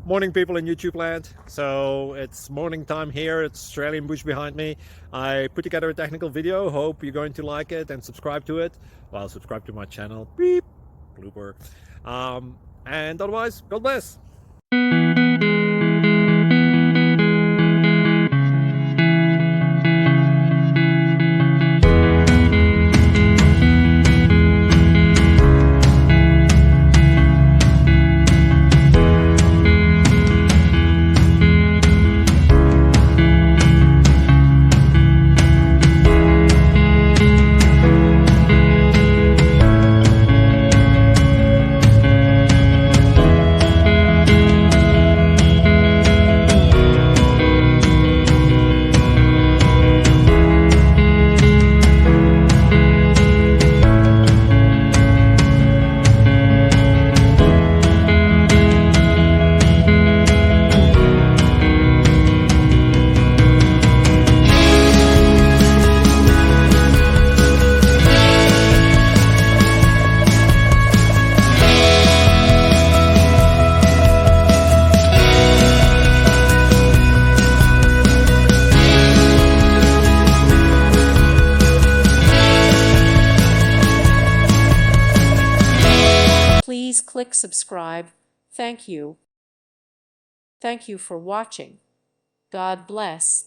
Morning, people in YouTube land. So it's morning time here. It's Australian bush behind me. I put together a technical video. Hope you're going to like it and subscribe to it. Well, subscribe to my channel. Beep. Blooper. And otherwise, God bless. Please click subscribe. Thank you. Thank you for watching. God bless.